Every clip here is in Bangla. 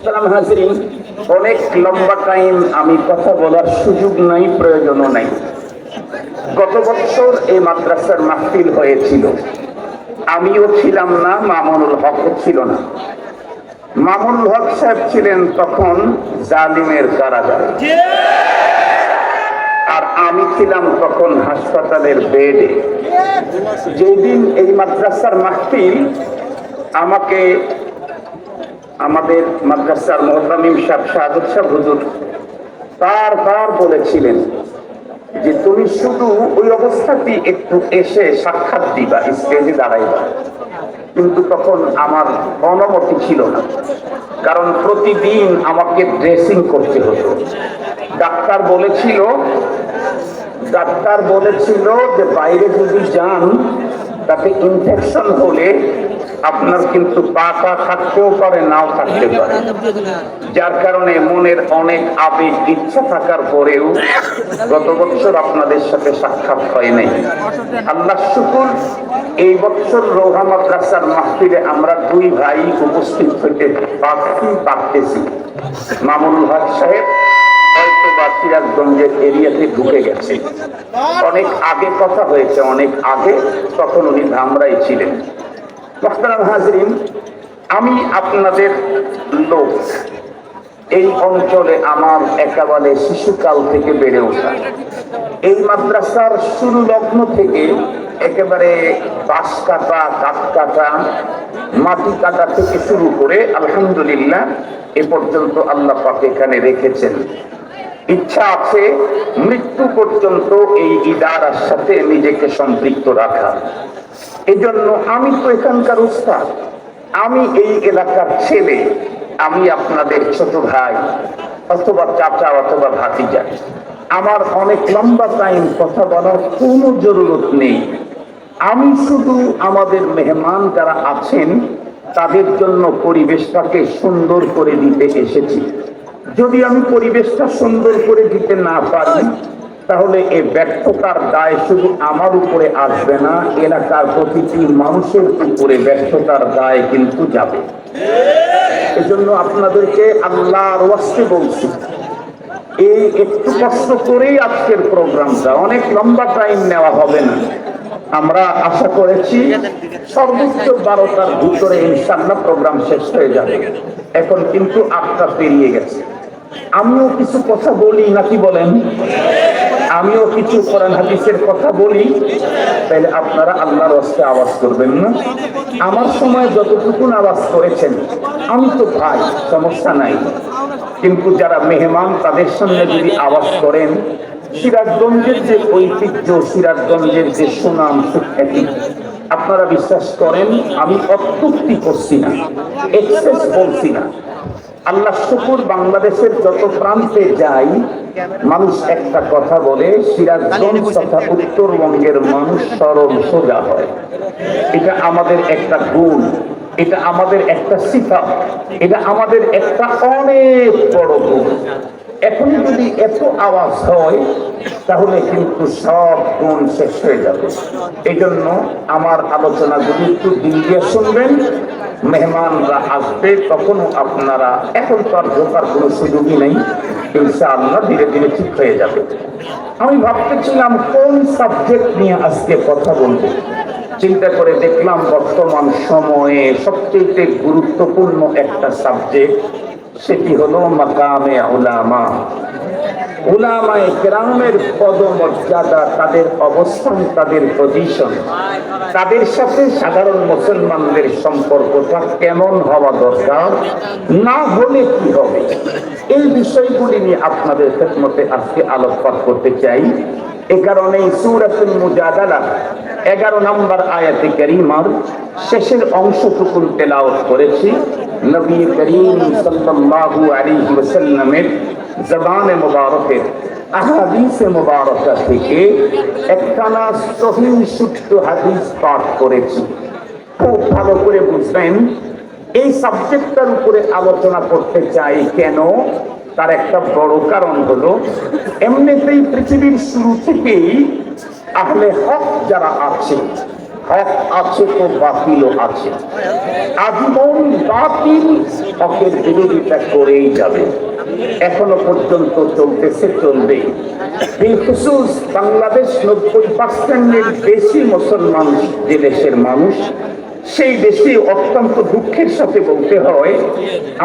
মোহতারাম হাজরিন, অনেক লম্বা টাইম আমি কথা বলার সুযোগ নাই, প্রয়োজনও নাই। গত বছর এই মাদ্রাসার মাহফিল হয়েছিল, আমিও ছিলাম না, মামুনুল হকও ছিল না। মামুনুল হক সাহেব ছিলেন তখন জালিমের কারাগারে, আর আমি ছিলাম তখন হাসপাতালের বেডে। যেদিন এই মাদ্রাসার মাহফিল, আমাকে আমাদের মাদ্রাসার মুহতামিম সাহেব শাহাদত সাহেব হুজুর বারবার বলেছিলেন যে তুমি শুধু ওই অবস্থাতেই একটু এসে সাক্ষাৎ দিবা, স্টেজে দাঁড়াইবা। কিন্তু তখন আমার অনুমতি ছিল না, কারণ প্রতিদিন আমাকে ড্রেসিং করতে হতো। ডাক্তার বলেছিল যে বাইরে যদি যান তাতে ইনফেকশন হলে আপনার কিন্তু পাটা থাকতেও পারে, নাও থাকতে পারে। যার কারণে মনের অনেক আবেগ ইচ্ছা থাকার পরেও গত বছর আপনাদের সাথে সাক্ষাৎ হয় নাই। আল্লাহ শুকুর, এই বছর রোহা মাদ্রাসার মাহফিলে আমরা দুই ভাই উপস্থিত হইতে পারতেছি। মামুনুল হক সাহেব হয়তো বা সিরাজগঞ্জের এরিয়াতে ঢুকে গেছে, অনেক আগে কথা হয়েছে, অনেক আগে, তখন উনি ধামরাই ছিলেন। মোহতারাম হাজরিন, আমি আপনাদের লোক, এই অঞ্চলে আমার একেবারে শিশুকাল থেকে বেড়ে ওঠা। এই মাদ্রাসার শুরু লগ্ন থেকে একেবারে বাঁশ কাটা, কাঠ কাটা, মাটি কাটা থেকে শুরু করে আলহামদুলিল্লাহ এ পর্যন্ত আল্লাহ পাক এখানে রেখেছেন। ইচ্ছা আছে মৃত্যু পর্যন্ত এই ইদারার সাথে নিজেকে সম্পৃক্ত রাখা। এই জন্য আমি তো এখানকার উস্তাদ, আমি এই এলাকার ছেলে, আমি আপনাদের ছোট ভাই অথবা চাচা অথবা ভাতিজা। আমার অনেক লম্বা টাইম কথা বলার কোনো জরুরত নেই। আমি শুধু আমাদের মেহমান যারা আছেন তাদের জন্য পরিবেশটাকে সুন্দর করে দিতে এসেছি। যদি আমি পরিবেশটা সুন্দর করে দিতে না পারি, তাহলে এই ব্যর্থতার দায় শুধু আমার উপরে আসবে না, এলাকার প্রতিটি মানুষের উপরে ব্যর্থতার দায় কিন্তু যাবে। এজন্য আপনাদেরকে আল্লাহর ওয়াস্তে বলছি, এই একটু কষ্ট করেই আজকের প্রোগ্রামটা, অনেক লম্বা টাইম নেওয়া হবে না। আমরা আশা করেছি সর্বোচ্চ 12টার ভিতরে ইনশাআল্লাহ প্রোগ্রাম শেষ হয়ে যাবে। এখন কিন্তু 8টা পেরিয়ে গেছে। আমিও কিছু কথা বলি, নাকি বলেন? আমিও কিছু কোরআন হাদিসের কথা বলি, তাহলে আপনারা আল্লাহর ওয়াস্তে আওয়াজ করবেন না। আমার সময় যতটুকুন আওয়াজ করেছেন, আমি তো ভাই, সমস্যা নাই। কিন্তু যারা মেহমান তাদের সামনে যদি আওয়াজ করেন, সিরাজগঞ্জের যে ঐতিহ্য, সিরাজগঞ্জের যে সুনাম সুখ্যাতি, আপনারা বিশ্বাস করেন আমি অত্যুক্তি করছি না, এক্সেস বলছি না। আল্লাহ শুকুর, বাংলাদেশের যত প্রান্তে যাই মানুষ একটা কথা বলে, সিরাজগঞ্জ তথা উত্তরবঙ্গের মানুষ সরল সোজা হয়। এটা আমাদের একটা গুণ, এটা আমাদের একটা সিফাত, এটা আমাদের একটা অনেক বড় গুণ। এখন যদি এত আওয়াজ হয় তাহলে কিন্তু সব গুণ শেষ হয়ে যাবে। এই জন্য আমার আলোচনাগুলি একটু দিন দিয়ে শুনবেন। মেহমানরা আসবে তখনও আপনারা, এখন তো আর ঢোকার কোনো সুযোগই নেই, ইনশাআল্লাহ ধীরে ধীরে ঠিক হয়ে যাবে। আমি ভাবতেছিলাম কোন সাবজেক্ট নিয়ে আজকে কথা বলবো। চিন্তা করে দেখলাম বর্তমান সময়ে সবচেয়ে গুরুত্বপূর্ণ একটা সাবজেক্ট, সেটি হলো মাকামে উলামা। উলামায়ে কেরামের পদমর্যাদা, তাদের অবস্থান, তাদের পজিশন, তাদের সাথে সাধারণ মুসলমানদের সম্পর্কটা কেমন হওয়া দরকার, না হলে কি হবে, এই বিষয়গুলি নিয়ে আপনাদের খেদমতে আজকে আলোকপাত করতে চাই। এ কারণেই সূরাতুল মুজাদালা 11 নম্বর আয়াতে কারীমার শেষের অংশটুকু তেলাওয়াত করেছি। নবী করিম সাল্লাল্লাহু আলাইহি ওয়াসাল্লামের জবানে মুবারকে, আহাদিসে মুবারকা থেকে একখানা সহিহ শুদ্ধ হাদিস পাঠ করেছি। খুব ভালো করে বুঝবেন, এই সাবজেক্টটার উপরে আলোচনা করতে চাই কেন, তার একটা বড় কারণ হলো, এমনিতেই পৃথিবীর শুরু থেকেই আহলে হক যারা আছে, হক আছে তো বাতিলও আছে। আজীবন বাতিল হকের বিরোধিতা করেই যাবে। এখনো পর্যন্ত চলতেছে, চলবে। বিলখুসুস বাংলাদেশ 90% বেশি মুসলমান যে দেশের মানুষ, সেই দেশে অত্যন্ত দুঃখের সাথে বলতে হয়,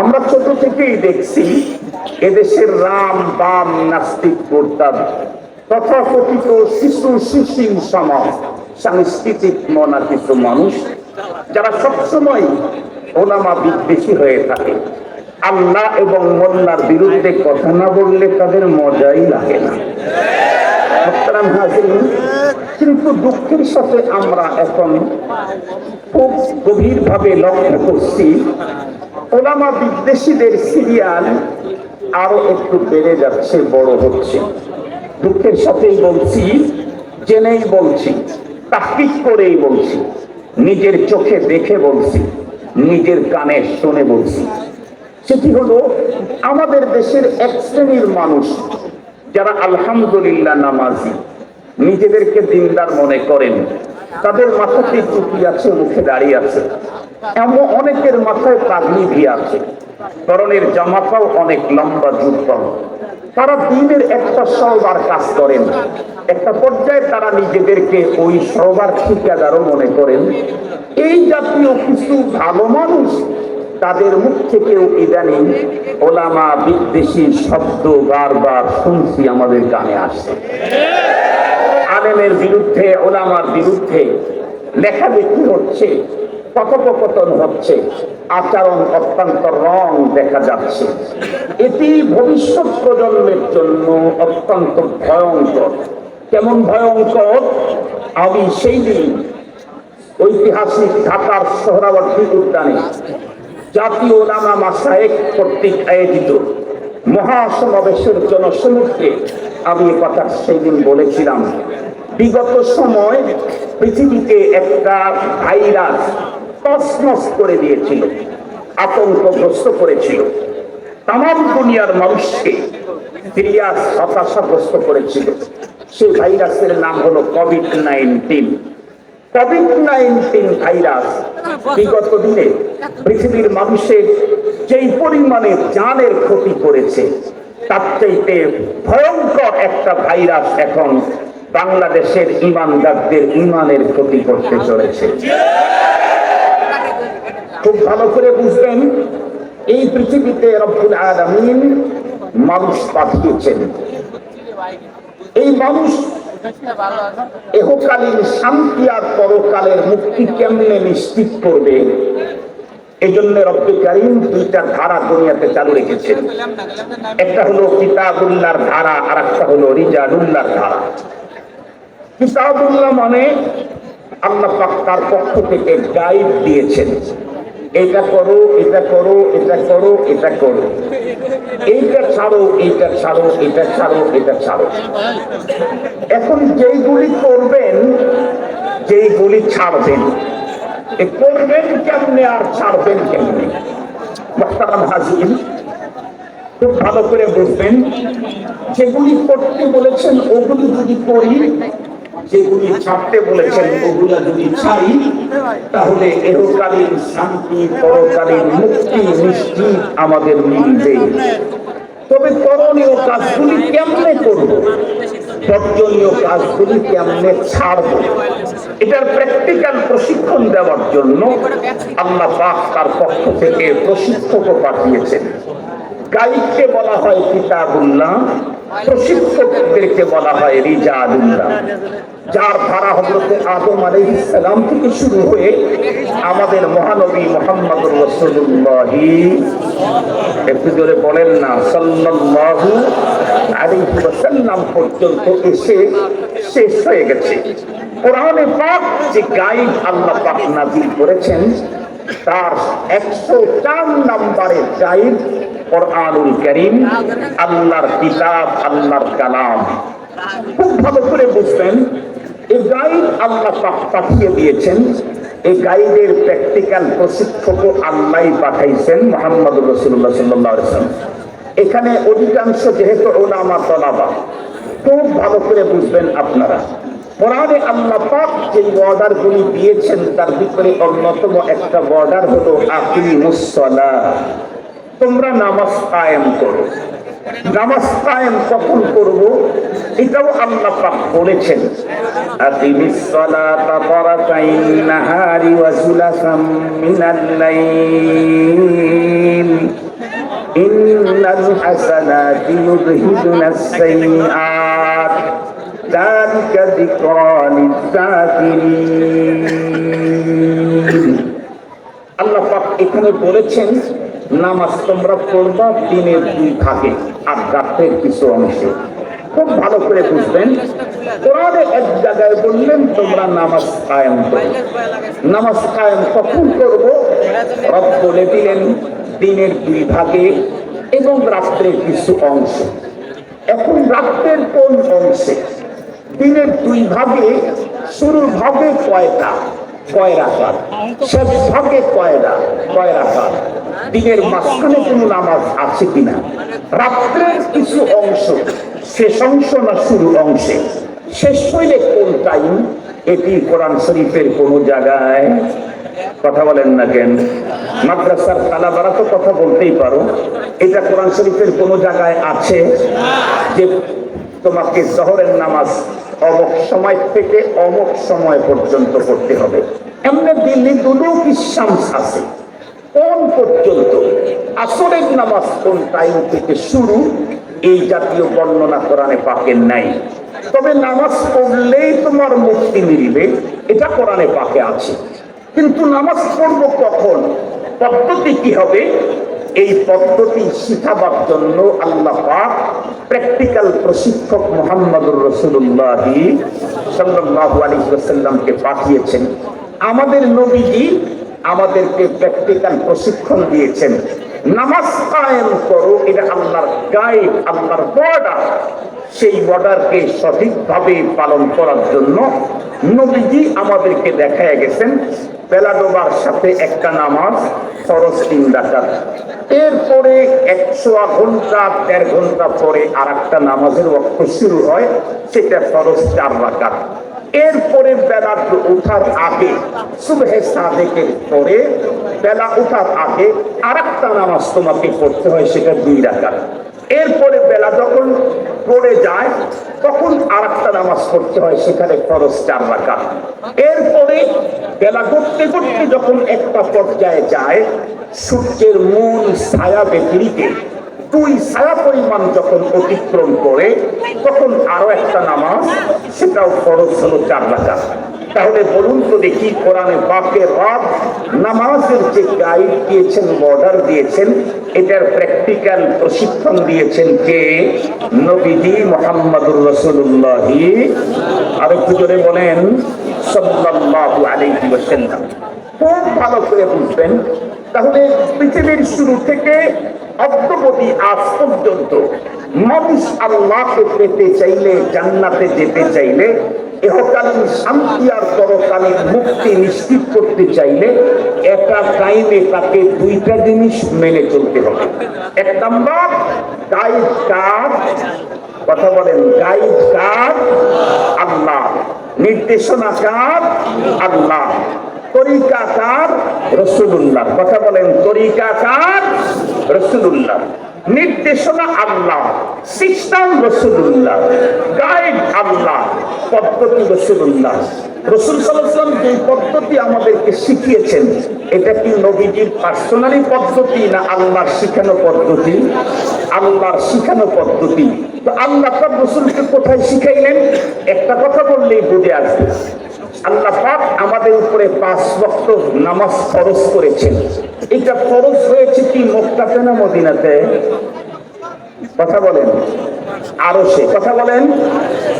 আমরা ছোট থেকেই দেখছি এদেশের রাম বাম নাস্তিক মোরতাদ তথাকথিত শিশু সুশীল সমাজ সাংস্কৃতিক মনা কিছু মানুষ যারা সবসময় ওলামা বিদ্বেষী হয়ে থাকে। আল্লাহ এবং মোল্লার বিরুদ্ধে কথা না বললে তাদের মজাই লাগে না। কিন্তু দুঃখের সাথে আমরা এখন খুব গভীরভাবে লক্ষ্য করছি, ওলামা বিদ্বেষীদের সিরিয়াল আরো একটু বেড়ে যাচ্ছে, বড় হচ্ছে। দুঃখের সাথেই বলছি, জেনেই বলছি, তাহকিক করেই বলছি, নিজের চোখে দেখে বলছি, নিজের কানে শুনে বলছি। সেটি হলো আমাদের দেশের এক শ্রেণীর মানুষ যারা আলহামদুলিল্লাহ নামাজি, নিজেদেরকে দিনদার মনে করেন, তাদের মাথাতে টুপি আছে, মুখে দাঁড়িয়ে আছে, এমন অনেকের মাথায় পাগড়ি ভি আছে, পরনের জামাটাও অনেক লম্বা জুব্বা। তারা দিনের একটা সবার কাজ করেন, একটা পর্যায়ে তারা নিজেদেরকে ওই সবার ঠিকাদারও মনে করেন। এই জাতীয় কিছু ভালো মানুষ, তাদের মুখ থেকেও ইদানিং ওলামা বিদ্বেষী শব্দ বারবার শুনছি, আমাদের কানে আসছে। আলেমের বিরুদ্ধে, ওলামার বিরুদ্ধে লেখালেখি হচ্ছে, কথোপকথন হচ্ছে, আচরণ অত্যন্ত রং দেখা যাচ্ছে। এটি ভবিষ্যৎ প্রজন্মের জন্য অত্যন্ত ভয়ঙ্কর। কেমন ভয়ঙ্কর? আমি সেই দিন ঐতিহাসিক ঢাকার সোহরাওয়ার্দী উদ্যানে জাতীয় ওলামা মাশায়েখ কর্তৃক আয়োজিত মহাসমাবেশের জনসমক্ষে আমি এ কথা সেই দিন বলেছিলাম, বিগত সময় পৃথিবীতে একটা ভাইরাস তছনছ করে দিয়েছিল, আতঙ্কগ্রস্ত করেছিল, তামাম দুনিয়ার মানুষকে সিরিয়াস হতাশাগ্রস্ত করেছিল। সেই ভাইরাসের নাম হলো কোভিড-19। কোভিড-19 ভাইরাস বিগত দিনে পৃথিবীর মানুষের যেই পরিমাণে জানের ক্ষতি করেছে, তার চাইতে ভয়ঙ্কর একটা ভাইরাস এখন বাংলাদেশের ইমানদারদের ইমানের ক্ষতি করতে চলেছে। খুব ভালো করে বুঝবেন, এই পৃথিবীতে রব্বুল আলামিন মানুষ পাঠিয়েছেন। এই মানুষ এহকালীন শান্তি আর পরকালের মুক্তি কেমনে নিশ্চিত করবে, এই জন্য রব্বুল কারীম দুইটা ধারা দুনিয়াতে চালু রেখেছেন। একটা হলো কিতাবুল্লাহর ধারা, আর একটা হলো রিজালুল্লাহর ধারা। কিতাবুল্লাহ মানে আল্লাহ পাক তার পক্ষ থেকে গাইড দিয়েছেন, এটা করো, এটা করো, এটা করো, এটা করো, এইটা ছাড়ো, এইটা ছাড়ো, এটা ছাড়ো, এটা ছাড়ো। এখন যেইগুলি করবেন, যেইগুলি ছাড়বেন, করবেন কেমনে আর ছাড়বেন কেমনে? মুহতারাম হাজির, খুব ভালো করে বুঝবেন, যেগুলি করতে বলেছেন ওগুলি যদি করি, যেগুলি ছাড়তে বলেছেন ওগুলা যদি ছাড়ি, তাহলে এহকালীন শান্তি, পরকালীন মুক্তি নিশ্চিত আমাদের মিলবে। তবে করণীয় কাজগুলি কেমনে করব, বর্জনীয় কাজগুলি কেমনে ছাড়ব, এটার প্র্যাকটিক্যাল প্রশিক্ষণ দেওয়ার জন্য আল্লাহ পাক তার পক্ষ থেকে প্রশিক্ষকও পাঠিয়েছেন। গাইডকে বলা হয় কিতাবুল্লাহ, প্রশিক্ষকদেরকে বলা হয় রিজালুল্লাহ, যার ধারা হযরত আদম আলাইহিস সালাম থেকে শুরু হয়ে আমাদের মহানবী মুহাম্মদুর রাসূলুল্লাহ, একটু জোরে বলেন না, সাল্লাল্লাহু আলাইহি ওয়াসাল্লাম পর্যন্ত এসে শেষ হয়ে গেছে। কোরআনে পাক যে গাইড আল্লাহ পাক নাযিল করেছেন, তার 104 নম্বরের গাইড কোরআনুল কারীম, আল্লাহর কিতাব, আল্লাহর কালাম। খুব ভালো করে বুঝবেন, এই গাইড আল্লাহ পাক পাঠিয়ে দিয়েছেন। এই গাইডের প্র্যাকটিক্যাল প্রশিক্ষক আল্লাহই পাঠাইছেন, মুহাম্মদুর রাসূলুল্লাহ সাল্লাল্লাহু আলাইহি ওয়াসাল্লাম। এখানে অধিকাংশ যেহেতু উলামা তলাবা, খুব ভালো করে বুঝবেন আপনারা, কোরআনে আল্লাহ পাক যে অর্ডারগুলি দিয়েছেন তার ভিতরে অন্যতম একটা অর্ডার হলো আকিমুস সালাহ, তোমরা নামাজ কায়েম করো। নামাজ কায়েম কখন করব এটাও আল্লাহ পাক বলেছেন, আকিমিস সালাতা তারাফাইন নাহারি ওয়া যুলাফাম মিনাল লাইল ইন্নাল হাসানাতি ইউযহিবুনাস সাইয়্যাত যালিকা যিকরা লিয-যাকিরিন। আল্লাহ পাক এখানে বলেছেন নামাজ তোমরা পড়বা দিনের 2 ভাগে আর রাতের কিছু অংশে। খুব ভালো করে বুঝবেন, কোরআনে এক জায়গায় বললেন তোমরা নামাজ কায়েম করো। নামাজ কায়েম কখন করব? রব বলে দিলেন দিনের 2 ভাগে এবং রাত্রের কিছু অংশ। এখন রাত্রের কোন অংশে? দিনের 2 ভাগে শুরুর ভাগে কয়টা? কয় রাকাত? শেষ ভাগে কয় রাকাত? দিনের মাঝখানে কোনো নামাজ আছে কিনা? রাত্রের কিছু অংশ শেষ অংশ না শুরু অংশে? শেষ হইলে কোন টাইম? এটি কোরআন শরীফের কোন জায়গায়? কথা বলেন না কেন? মাদ্রাসার তালাবারা তো কথা বলতেই পারো, এটা কোরআন শরীফের কোন জায়গায় আছে যে তোমাকে জোহরের নামাজ অমুক সময় থেকে অমুক সময় পর্যন্ত পড়তে হবে? এমনি দিল্লি দুলুকি শামস আছে, কোন পর্যন্ত? আসরের নামাজ কোন টাইম থেকে শুরু এই জাতীয় বর্ণনা কোরআনে পাকে নাই। তবে নামাজ পড়লেই তোমার মুক্তি মিলবে এটা কোরআনে পাকে আছে। কিন্তু নামাজ পড়বো কখন? পদ্ধতি কি হবে? এই পদ্ধতি শিখাবার জন্য আল্লাহ পাক প্র্যাকটিক্যাল প্রশিক্ষক মুহাম্মদুর রাসূলুল্লাহ সাল্লাল্লাহু আলাইহি ওয়াসাল্লামকে পাঠিয়েছেন। আমাদের নবীজি আমাদেরকে প্র্যাকটিক্যাল প্রশিক্ষণ দিয়েছেন। নামাজ কায়েম করো, এটা আল্লাহর গাইড, আল্লাহর অর্ডার। সেই অর্ডারকে সঠিকভাবে পালন করার জন্য নবীজি আমাদেরকে দেখায় গেছেন বেলা ডোবার সাথে একটা নামাজ ফরজ 3 রাকাত, এরপরে 100 ঘন্টা 1.5 ঘন্টা পরে আর একটা নামাজের ওয়াক্ত শুরু হয়, সেটা ফরজ 4 রাকাত। এরপরে বেলা ওঠার আগে সুবহে সাদেকের পরে বেলা ওঠার আগে আর একটা নামাজ তোমাকে পড়তে হয়, সেটা 2 রাকাত। এরপরে বেলা যখন পড়ে যায় তখন আর একটা নামাজ পড়তে হয়, সেখানে ফরজ 4 রাকাত। এরপরে বেলা করতে করতে যখন একটা পর্যায়ে যায়, সূর্যের মূল ছায়া ব্যতিরিকে 2 ছায়া পরিমাণ যখন অতিক্রম করে তখন আরো একটা নামাজ, সেটাও ফরজ হলো 4 রাকাত। তাহলে বলুন তো দেখি, কোরআনে পাকে রব নামাজের যে গাইড দিয়েছেন, অর্ডার দিয়েছেন, এটার প্র্যাকটিক্যাল প্রশিক্ষণ দিয়েছেন কে? নবীজি মুহাম্মদুর রাসূলুল্লাহ, আর একটু জোরে বলেন সাল্লাল্লাহু আলাইহি ওয়াসাল্লাম। খুব ভালো করে বুঝবেন। তাহলে পৃথিবীর শুরু থেকে অদ্যাবধি আজ পর্যন্ত মানুষ আল্লাহকে পেতে চাইলে, জান্নাতে যেতে চাইলে, ইহকালীন শান্তি আর পরকালীন মুক্তি নিশ্চিত করতে চাইলে একটা টাইমে তাকে 2টা জিনিস মেনে চলতে হবে। 1 নাম্বার গাইড কার? কথা বলেন, গাইড কার? আল্লাহ। নির্দেশনা কার? আল্লাহ। তরিকা কার? রাসূলুল্লাহ। কথা বলেন, তরিকা কার? রাসূলুল্লাহ। নির্দেশনা আল্লাহ, সিস্টেম রাসূলুল্লাহ, গাইড আল্লাহ, পদ্ধতি রাসূলুল্লাহ। রাসূল সাল্লাল্লাহু আলাইহি ওয়াসাল্লাম যে পদ্ধতি আমাদেরকে শিখিয়েছেন, এটা কি নবীজির পার্সোনালি পদ্ধতি না আল্লাহর শিখানো পদ্ধতি? আল্লাহর শিখানো পদ্ধতি। তো আল্লাহ তার রাসূলকে কোথায় শিখাইলেন? একটা কথা বললেই বুঝে আসবে। আল্লাহ পাক আমাদের উপরে 5 ওয়াক্ত নামাজ ফরজ করেছেন। এটা ফরজ হয়েছে কি মক্কাতে না মদিনাতে? কথা বলেন। আরশে। কথা বলেন,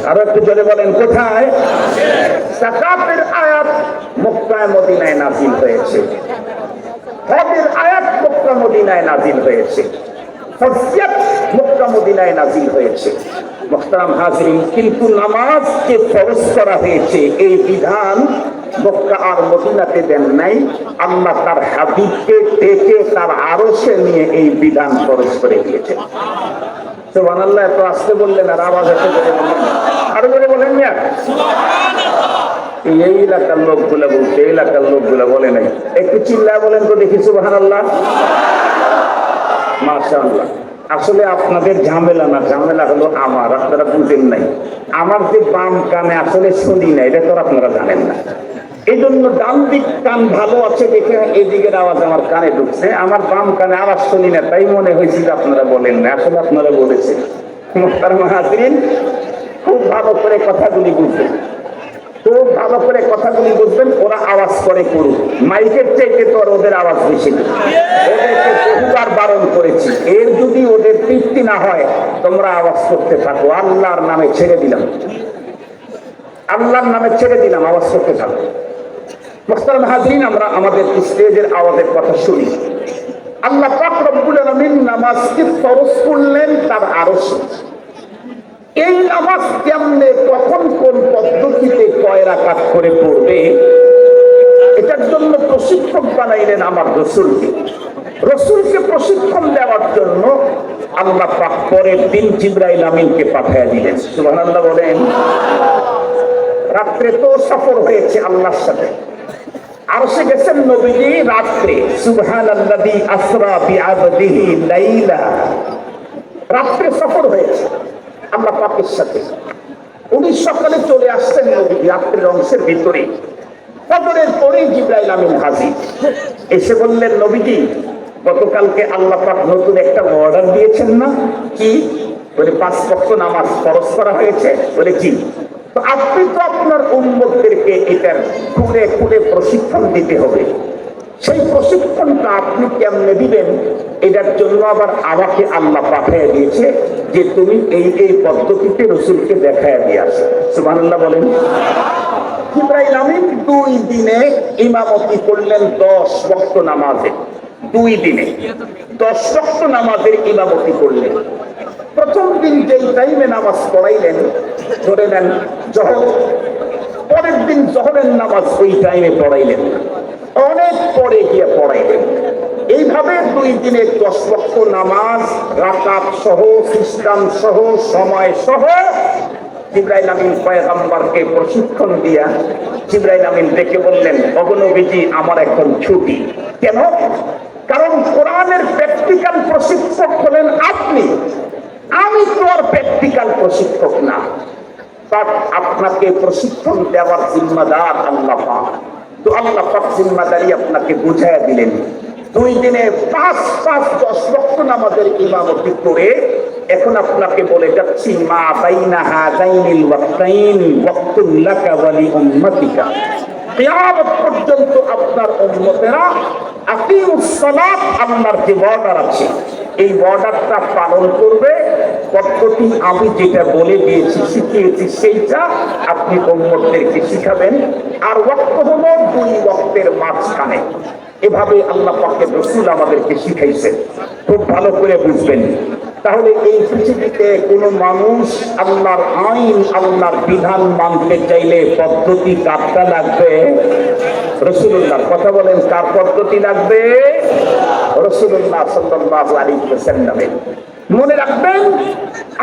আরো একটু জোরে বলেন, কোথায়? যাকাতের আয়াত মক্কায় মদিনায় নাযিল হয়েছে, হজের আয়াত মক্কা মদিনায় নাযিল হয়েছে, ফরজিয়াত মক্কা মদিনায় নাযিল হয়েছে। মুহতারাম হাজিরিন, কিন্তু নামাজকে ফরজ করা হয়েছে এই বিধান মক্কা আর মদিনাতে দেন নাই। আল্লাহ তার হাবিবকে ডেকে তার আরশে নিয়ে এই বিধান ফরজ করে দিয়েছেন। সুবহানাল্লাহ। এত আসতে বললেন আর আওয়াজ এত করে বললেন, আরো করে বলেন না। এই এলাকার লোকগুলা বলছে, এই এলাকার লোকগুলা বলে নাই। একটু চিল্লায় বলেন তো দেখি সুবহানাল্লাহ। মাশাআল্লাহ। আসলে আপনাদের ঝামেলা না, ঝামেলা হলো আমার, আপনারা বুঝেন নাই। আমার যে বাম কানে আসলে শুনি না, এটা তো আপনারা জানেন না। এই জন্য ডান দিক কান ভালো আছে দেখে এদিকের আওয়াজ আমার কানে ঢুকছে, আমার বাম কানে আওয়াজ শুনি না, তাই মনে হয়েছিল আপনারা বলেন না, আসলে আপনারা বলেছেন। মুহতারাম হাজিরিন, খুব ভালো করে কথাগুলি বুঝবেন, খুব ভালো করে কথাগুলি বুঝবেন। ওরা আওয়াজ করে করুক, মাইকের চাইতে তো আর ওদের আওয়াজ বেশি না। ওদেরকে বহুবার বারণ করেছি, এর যদি ওদের তৃপ্তি না হয় তোমরা আওয়াজ করতে থাকো, আল্লাহর নামে ছেড়ে দিলাম, আল্লাহর নামে ছেড়ে দিলাম, আওয়াজ করতে থাকো। মুহতারাম হাজিরিন, আমরা আমাদের স্টেজের আওয়াজের কথা শুনি। আল্লাহ পাক রব্বুল আলামিন নামাজকে ফরজ করলেন তার আরশে। এই নামাজ কেমনে, কখন, কোন পদ্ধতিতে, কয় রাকাত করে পড়বে, এটার জন্য প্রশিক্ষক বানাইলেন আমার রসুলকে। রসুলকে প্রশিক্ষণ দেওয়ার জন্য আল্লাহ পাক পরের দিন জিবরাইল আমিনকে পাঠিয়ে দিলেন। সুবহানাল্লাহ বলেন। রাত্রে তো সফর হয়েছে আল্লাহর সাথে, আরশে গেছেন নবীজি রাত্রে। সুবহানাল্লাযী আসরা বিআবদিহি লাইলা, রাত্রে সফর হয়েছে আল্লাহ পাকের সাথে। উনি সকালে চলে আসছেন নবীজি রাত্রের অংশের ভিতরে। ফজরের পরেই জিবরাইল আমিন হাজির, এসে বললেন, নবীজি গতকালকে আল্লাহ পাক নতুন একটা অর্ডার দিয়েছেন না? কি? বলে 5 ওয়াক্ত নামাজ ফরজ করা হয়েছে। বলে কি? তো আপনি তো আপনার উম্মতদেরকে এটার খুঁড়ে খুঁড়ে প্রশিক্ষণ দিতে হবে। সেই প্রশিক্ষণটা আপনি কেমনে দিবেন, এটার জন্য আবার আমাকে আল্লাহ পাঠিয়ে দিয়েছে যে তুমি এই এই পদ্ধতিতে রসুলকে দেখায় দিয়ে আসো। সুবহানাল্লাহ বলেন। জিবরাইল আমিন 2 দিনে ইমামতি করলেন 10 ওয়াক্ত নামাজে। 2 দিনে 10 ওয়াক্ত নামাজের ইমামতি করলেন। প্রথম দিন যেই টাইমে নামাজ পড়াইলেন, ধরে নেন জোহর, পরের দিন জোহরের নামাজ ওই টাইমে পড়াইলেন, অনেক পরে গিয়ে পড়াইলেন। এইভাবে 2 দিনে 10 ওয়াক্ত নামাজ, রাকাত সহ, সিস্টেম সহ, সময় সহ জিবরাইল আমিন পয়গম্বরকে প্রশিক্ষণ দিয়া জিবরাইল আমিন ডেকে বললেন, ওগো নবীজি আমার এখন ছুটি। কেন? কারণ কোরআনের প্র্যাকটিক্যাল প্রশিক্ষক হলেন আপনি, আমি তো আর প্র্যাকটিক্যাল প্রশিক্ষক না। বাট আপনাকে প্রশিক্ষণ দেওয়ার জিম্মাদার আল্লাহ পাক। তো আল্লাহ পাক জিম্মাদারি আপনাকে বুঝাইয়া দিলেন। 2 দিনে 5-10 ওয়াক্ত নামাজের ইমামতি করে এখন আপনাকে বলে যাচ্ছি, মা বাইনা হাযাইনিল ওয়াক্তাইন ওয়াক্তুল লাকা ওয়া লি উম্মাতিকা। কিয়ামত পর্যন্ত আপনার উম্মতেরা আকিমুস সালাত, আল্লাহর যে অর্ডার আছে এই অর্ডারটা পালন করবে। পদ্ধতি আমি যেটা বলে দিয়েছি, শিখিয়েছি, সেইটা আপনি উম্মতদেরকে শিখাবেন। আর ওয়াক্ত হলো 2 ওয়াক্তের মাঝখানে। এভাবে আল্লাহ পাকের রাসূল আমাদেরকে শিখাইছেন। খুব ভালো করে বুঝবেন। তাহলে এই পৃথিবীতে কোন মানুষ আল্লাহর আইন, আল্লাহর বিধান মানতে চাইলে পদ্ধতি কারটা লাগবে? রাসূলুল্লাহর। কথা বলেন, কার পদ্ধতি লাগবে? রাসূলুল্লাহ সাল্লাল্লাহু আলাইহি ওয়াসাল্লামের। মনে রাখবেন,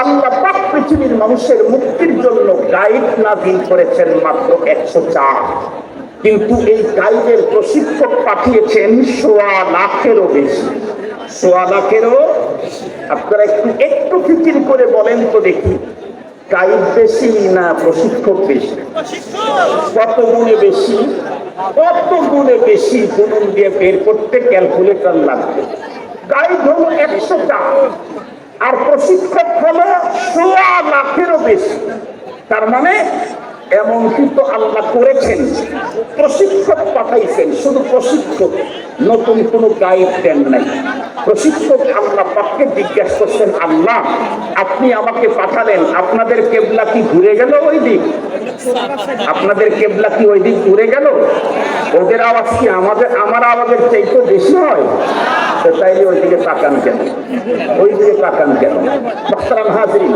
আল্লাহ পাক পৃথিবীর মানুষের মুক্তির জন্য গাইড নাযিল করেছেন মাত্র 104, কিন্তু এই গাইডের প্রশিক্ষক পাঠিয়েছেন 1.25 লাখেরও বেশি। 1.25 লাখেরও। আপনারা একটু ফিকির করে বলেন তো দেখি, গাইড বেশি না প্রশিক্ষক বেশি? কত গুণে বেশি? কত গুণে বেশি? গুণন দিয়ে বের করতে ক্যালকুলেটর লাগবে। গাইড হলো 100টা আর প্রশিক্ষক হলো 1.25 লাখেরও বেশি। তার মানে এমন কিন্তু আল্লাহ করেছেন, প্রশিক্ষক পাঠাইছেন। শুধু প্রশিক্ষক, নতুন কোনো গাইড দেন নাই। প্রশিক্ষক আল্লাহ পাককে জিজ্ঞাসা করছেন, আল্লাহ আপনি আমাকে পাঠালেন, আপনাদের কেবলা কি ঘুরে গেল ওই দিক? আপনাদের কেবলা কি ওই দিক ঘুরে গেল? ওদের আওয়াজ কি আমার আওয়াজের চাইতে বেশি হয়? তো তাইলে ওইদিকে তাকান কেন? ওইদিকে তাকান কেন? মুহতারাম হাজিরিন,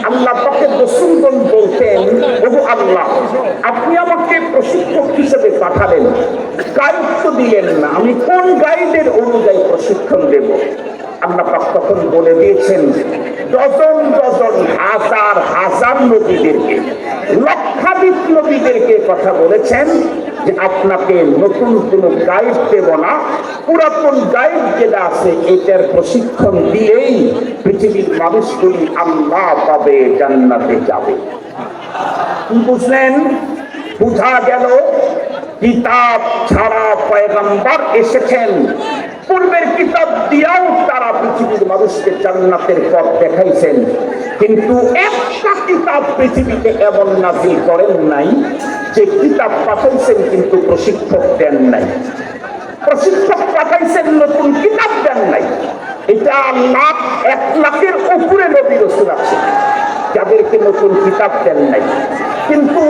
আল্লাহ পাকের রাসূলগণ বলতেন, ওগো আল্লাহ আপনি আমাকে প্রশিক্ষক হিসেবে পাঠালেন, গাইড তো দিলেন না, আমি কোন গাইডের অনুযায়ী প্রশিক্ষণ দেব? আল্লাহ পাক তখন বলে দিয়েছেন, ডজন ডজন হাজার হাজার নবীদেরকে, লক্ষাধিক নবীদেরকে কথা বলেছেন যে আপনাকে নতুন কোন গাইড দেব না, পুরাতন গাইড যেটা আছে এটার প্রশিক্ষণ দিলেই পৃথিবীর মানুষগুলি আল্লাহ পাবে, জান্নাতে যাবে। কি বুঝলেন? বুঝা গেল কিতাব ছাড়া পয়গম্বর এসেছেন, পূর্বের কিতাব দিয়েও তারা পৃথিবীর মানুষকে জান্নাতের পথ দেখাইছেন, কিন্তু একটা কিতাব পৃথিবীতে এমন নাযিল করেন নাই যে কিতাব পাঠাইছেন কিন্তু প্রশিক্ষক দেন নাই। প্রশিক্ষক পাঠাইছেন, নতুন কিতাব দেন নাই। এটা 1,00,000-এর উপরে নবী রাসূল আছে যাদেরকে নতুন কিতাব দেন নাই, কিন্তু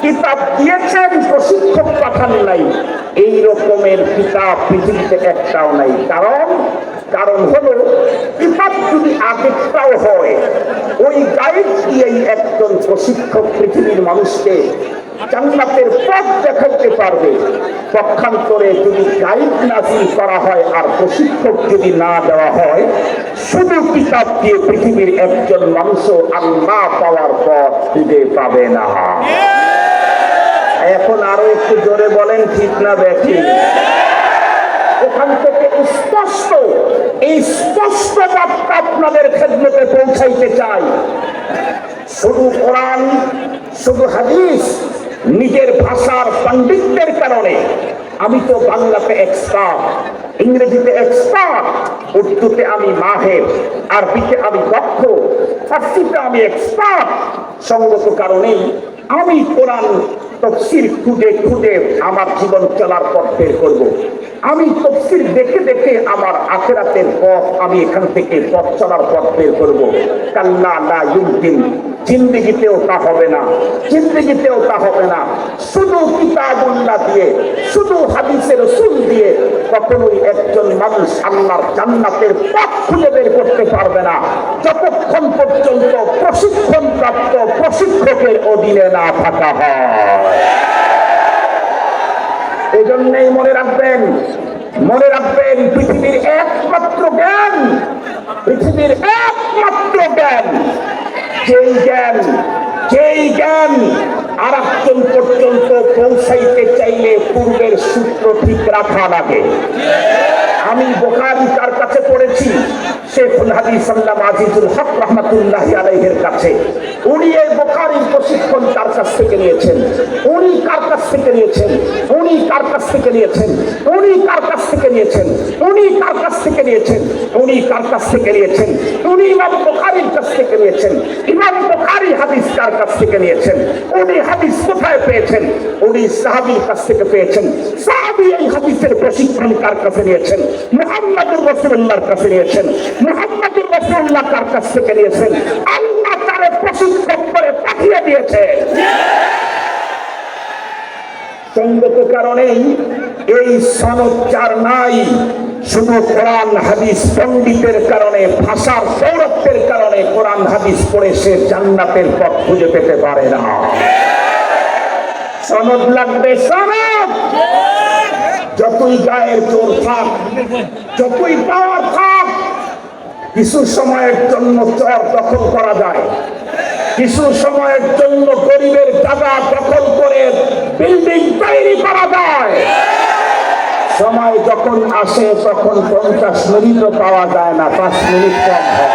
কিতাব দিয়েছেন, প্রশিক্ষক পাঠান নাই। এই রকমের কিতাব পৃথিবীতে একটাও নাই। কারণ হলো কিতাব যদি আগেরটাও হয়, ওই গাইড দিয়েই একজন প্রশিক্ষক পৃথিবীর মানুষকে জান্নাতের পথ দেখাইতে পারবে। পক্ষান্তরে যদি গাইড নাযিল করা হয় আর প্রশিক্ষক যদি না দেওয়া হয়, শুধু কিতাব দিয়ে পৃথিবীর একজন মানুষও আল্লাহ পাওয়ার পথ খুঁজে পাবে না। এখন আরো একটু জোরে বলেন, ঠিক না বেঠিক? এখান থেকে এই স্পষ্ট বার্তা আপনাদের খেদমতে পৌঁছাইতে চাই। শুধু কোরআন, শুধু হাদিস, নিজের ভাষার পাণ্ডিত্যের কারণে আমি তো বাংলাতে এক্সপার্ট, ইংরেজিতে এক্সপার্ট, উর্দুতে আমি মাহের, আরবিতে আমি দক্ষ, ফার্সিতে আমি এক্সপার্ট। সঙ্গত কারণেই আমি কোরআন তাফসীর খুঁজে খুঁজে আমার জীবন চলার পথ বের করব। আমি তাফসীর দেখে দেখে আমার আখিরাতের পথ, আমি এখান থেকে পথ চলার পথ বের করব। কাল্লা লা ইউমকিন, জিন্দেগিতেও তা হবে না, জিন্দেগিতেও তা হবে না। শুধু কিতাবুল্লাহ দিয়ে, শুধু হাদিসের রাসূল দিয়ে কখনোই একজন মানুষ আল্লাহর জান্নাতের পথ খুঁজে বের করতে পারবে না, যতক্ষণ পর্যন্ত প্রশিক্ষণপ্রাপ্ত প্রশিক্ষকের অধীনে না থাকা হয়। এই জন্যই মনে রাখবেন, পৃথিবীর একমাত্র জ্ঞান, যেই জ্ঞান আর একজন পর্যন্ত পৌঁছাইতে চাইলে পূর্বের সূত্র ঠিক রাখা লাগে। আমি বুখারী তার কাছে পড়েছি, শেখুল হাদিস আল্লামা আজিজুল হক রাহমাতুল্লাহি আলাইহির কাছে। উনি এই বুখারীর প্রশিক্ষণ তার কাছ থেকে নিয়েছেন। উনি কার কাছ থেকে নিয়েছেন? উনি কার কাছ থেকে নিয়েছেন? উনি কার কাছ থেকে নিয়েছেন? উনি কার কাছ থেকে নিয়েছেন? উনি কার কাছ থেকে নিয়েছেন? উনি ইমাম বুখারীর কাছ থেকে নিয়েছেন। ইমাম বুখারী হাদিস কার কাছ থেকে নিয়েছেন? উনি হাদিস কোথায় পেয়েছেন? উনি সাহাবীর কাছ থেকে পেয়েছেন। সাহাবী এই হাদিসের প্রশিক্ষণ কার কাছে নিয়েছেন? মুহাম্মদুর রাসূলুল্লাহর কাছে নিয়েছেন। মুহাম্মদুর রাসূলুল্লাহ কার কাছ থেকে নিয়েছেন? আল্লাহ তারে প্রশিক্ষক করে পাঠিয়ে দিয়েছে। সঙ্গত কারণেই এই সনদ চার নাই, শুধু কোরআন হাদিস পণ্ডিতের কারণে, ভাষার সৌরভের কারণে কোরআন হাদিস পড়ে সে জান্নাতের পথ খুঁজে পেতে পারে না। সনদ লাগবে, সনদ। যতই গায়ের জোর থাক, যতই পাওয়ার থাক, কিছু সময়ের জন্য চর দখল করা যায়, কিছু সময়ের জন্য গরিবের জায়গা দখল করে বিল্ডিং তৈরি করা যায়। সময় যখন আসে তখন 50 মিনিটও পাওয়া যায় না, 5 মিনিট কম হয়।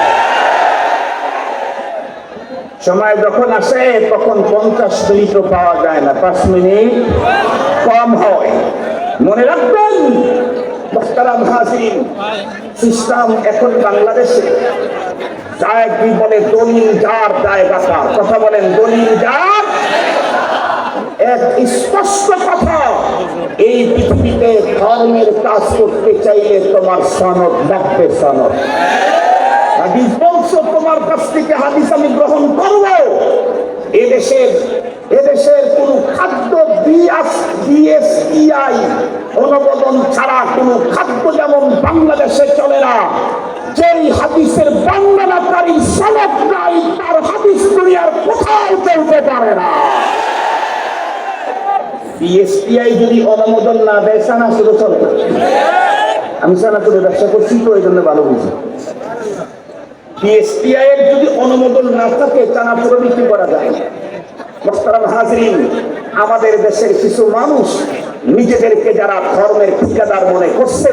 সময় যখন আসে তখন 50 মিনিটও পাওয়া যায় না, 5 মিনিট কম হয়। মনে রাখবেন মুহতারাম হাজিরিন, সিস্টেম এখন বাংলাদেশে যায় কি বলে, দলিল যার জায়গা তার। কথা বলেন, দলিল যার। এক স্পষ্ট কথা, এই পৃথিবীতে ধর্মের কাজ করতে চাইলে তোমার সনদ লাগবে, সনদ। হাদিস বলছো, তোমার কাছ থেকে হাদিস আমি গ্রহণ করবো। এদেশের কোন খাদ্য বিএসটিআই অনুমোদন ছাড়া কোন খাদ্য যেমন বাংলাদেশে চলে না। যেই হাদিসের বর্ণনাকারী সনদ নাই, তার হাদিস দুনিয়ার কোথাও চলতে পারে না। বিএসটিআই যদি অনুমোদন না দেয়, সানা শুধু চলে না। আমি সানা করে ব্যবসা করছি তো এই জন্য ভালো বুঝি। বিএসটিআই এর যদি অনুমোদন না থাকে চানাচুর বিক্রি করা যায় না। মোহতারাম হাজরিন, আমাদের দেশের কিছু মানুষ নিজেদেরকে যারা ধর্মের ঠিকাদার মনে করছে,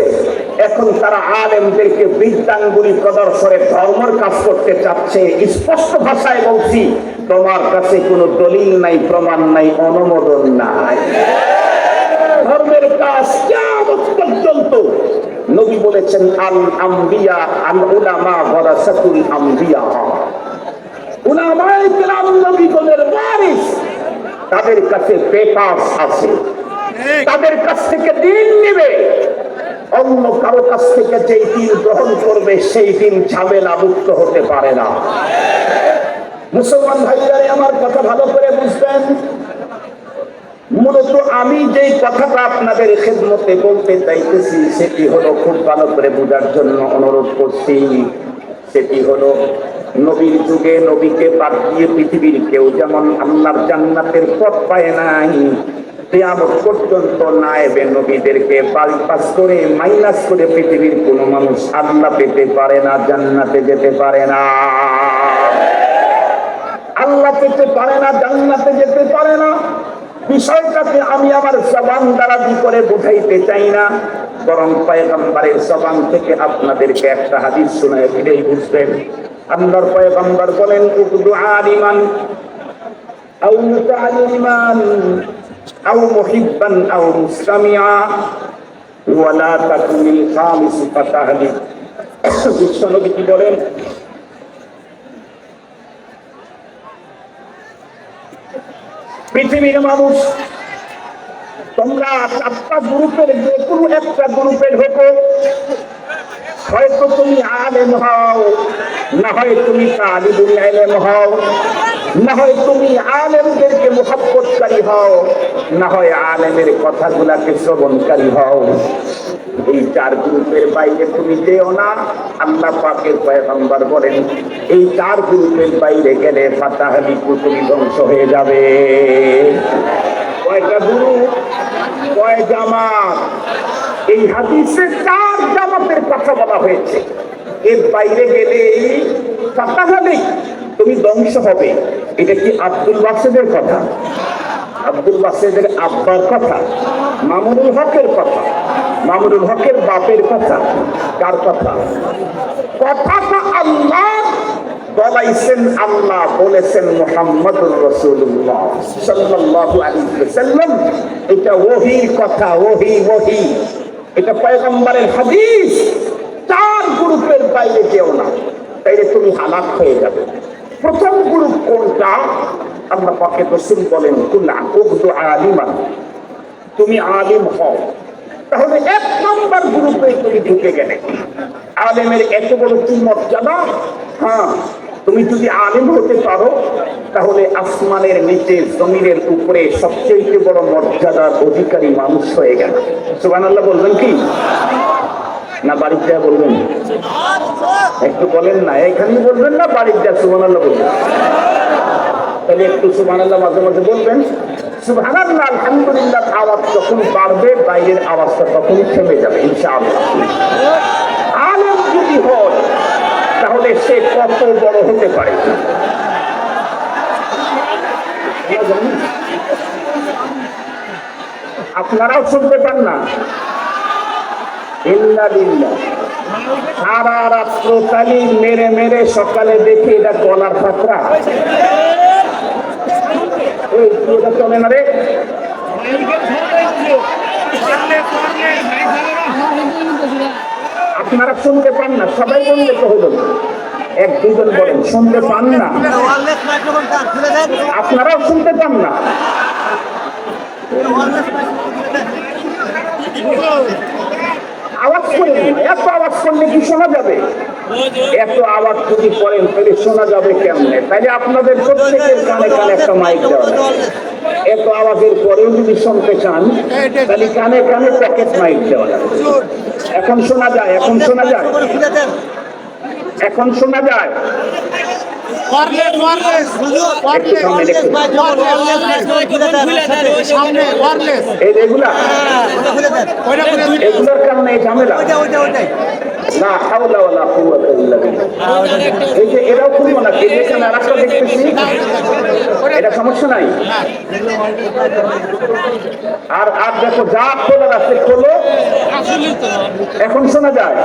এখন তারা আলেমদেরকে বৃদ্ধাঙ্গুলি প্রদর্শনে ধর্মের কাজ করতে চাচ্ছে। স্পষ্ট ভাষায় বলছি, তোমার কাছে কোনো দলিল নাই, প্রমাণ নাই, অনুমোদন নাই। ধর্মের কাজ কিয়ামত পর্যন্ত নবী বলেছেন, আল আম্বিয়া আল উলামা ওয়ারাসাতুল আম্বিয়া। উলামায়ে কেরাম নবীগণের ওয়ারিস, তাদের কাছে পেপার আছে, তাদের কাছ থেকে দিন নেবে। অন্য কারো কাছ থেকে যেই দিন গ্রহণ করবে সেই দিন ঝামেলা মুক্ত হতে পারে না। মুসলমান ভাইরা আমার কথা ভালো করে বুঝবেন। মূলত আমি যেই কথাটা আপনাদের খেদমতে বলতে চাইতেছি সেটি হলো, খুব ভালো করে বোঝার জন্য অনুরোধ করছি, সেটি হলো নবীর যুগে নবীকে বাদ দিয়ে পৃথিবীর কেউ যেমন আল্লাহর জান্নাতের পথ পায় নাই, কিয়ামত পর্যন্ত নায়েবে নবীদেরকে বাইপাস করে মাইনাস করে পৃথিবীর কোন মানুষ আল্লাহ পেতে পারে না, জান্নাতে যেতে পারে না। আল্লাহ পেতে পারে না, জান্নাতে যেতে পারে না। বিষয়টাকে আমি আমার জবান দ্বারা কি করে বুঝাইতে চাই না, বরং পয়গম্বরের জবান থেকে আপনাদেরকে একটা হাদিস শোনায় দিলেই বুঝবেন। আল্লাহর পয়গম্বর বলেন, উকদু আলিমান আও মুতাআল্লিমান আও মুহিব্বান আও মুসতামিআ ওয়া লা তাকুনিল খামিস ফাতাহলি। বিশ্বনবী কি বলেন? পৃথিবীর মানুষ তোমরা চারটা গ্রুপের যে কোনো একটা গ্রুপের হতো, হয়তো তুমি আলেম হও, না হয় তুমি তালিবুল ইলম হও, না হয় তুমি আলেমদেরকে মুহাব্বতকারী হও, না হয় আলেমের কথাগুলাকে শ্রবণকারী হও। এই চার গ্রুপের বাইরে তুমি যেও না। আল্লাহ পাকের পয়গম্বর বলেন, এই চার গ্রুপের বাইরে গেলে ফাতাহলিকু, তুমি ধ্বংস হয়ে যাবে। কয়টা গ্রুপ, কয় জামাত? এই হাদিসে চার জামাতের কথা বলা হয়েছে। এর বাইরে গেলে ফাতাহলিক, তুমি ধ্বংস হবে। এটা কি আব্দুল বাসেদের কথা? আব্দুল বাসেদের আব্বার কথা? মামুনুল হকের কথা? মামুনুল হকের বাপের কথা? কার কথা? কথাটা আল্লাহ বলাইছেন, আল্লাহ বলেছেন মুহাম্মদুর রাসূলুল্লাহ সাল্লাল্লাহু আলাইহি ওয়াসাল্লাম। এটা ওহীর কথা, ওহী। এটা পয়গম্বরের হাদিস। চার গ্রুপের বাইরে যেও না, তাইলে তুমি হালাক হয়ে যাবে। প্রথম গ্রুপ কোনটা? আল্লাহ পাকের রাসূল বলেন, কুল্লা উকদু আলিমান, তুমি আলিম হও। তাহলে এক নম্বর গ্রুপে তুমি ঢুকে গেলে। আলেমের এত বড় কি মর্যাদা! হ্যাঁ, তুমি যদি আলেম হতে পারো তাহলে আসমানের নিচে জমিনের উপরে সবচেয়ে বড় মর্যাদার অধিকারী মানুষ হয়ে গেল। সুবহানাল্লাহ বলবেন কি না? বাড়ির যা বলবেন, একটু বলেন না, এখানেই বলবেন না বাড়ির যা সুবহানাল্লাহ বলবেন? তাহলে একটু সুবহানাল্লাহ মাঝে মাঝে বলবেন। সুবহানাল্লাহ আলহামদুলিল্লাহ আওয়াজ যখন বাড়বে, বাইরের আওয়াজটা তখনই থেমে যাবে ইনশাআল্লাহ। আলেম যদি হয় তাহলে সে কত বড় হতে পারে! আপনারাও শুনতে পান না? সারা রাত্র তালিম মেরে মেরে সকালে দেখে এটা গলার পাত্রা। চলে না রে। আপনারা শুনতে পান না? সবাই বললে তো হলো, এক দুজন বলেন শুনতে পান না। আপনারাও শুনতে পান না? আওয়াজ করেন না। এত আওয়াজ করলে কি শোনা যাবে? এত আওয়াজ যদি করেন তাহলে শোনা যাবে কেমনে? তাইলে আপনাদের প্রত্যেকের কানে কানে একটা মাইক দেওয়া। এত আওয়াজের পরেও যদি শুনতে চান তাহলে কানে কানে পকেট মাইক দেওয়া যাবে। এখন শোনা যায়? এখন শোনা যায়? এখন শোনা যায়? এগুলার কারণে ঝামেলা। লা হাওলা ওয়ালা কুওয়াতা ইল্লা বিল্লাহ। এই যে এরাও খুলবো না, এখানে আরেকটা দেখতেছি, এটা সমস্যা নাই। আর আর দেখো যা খোলার আছে খোলো, এখন শোনা যায়।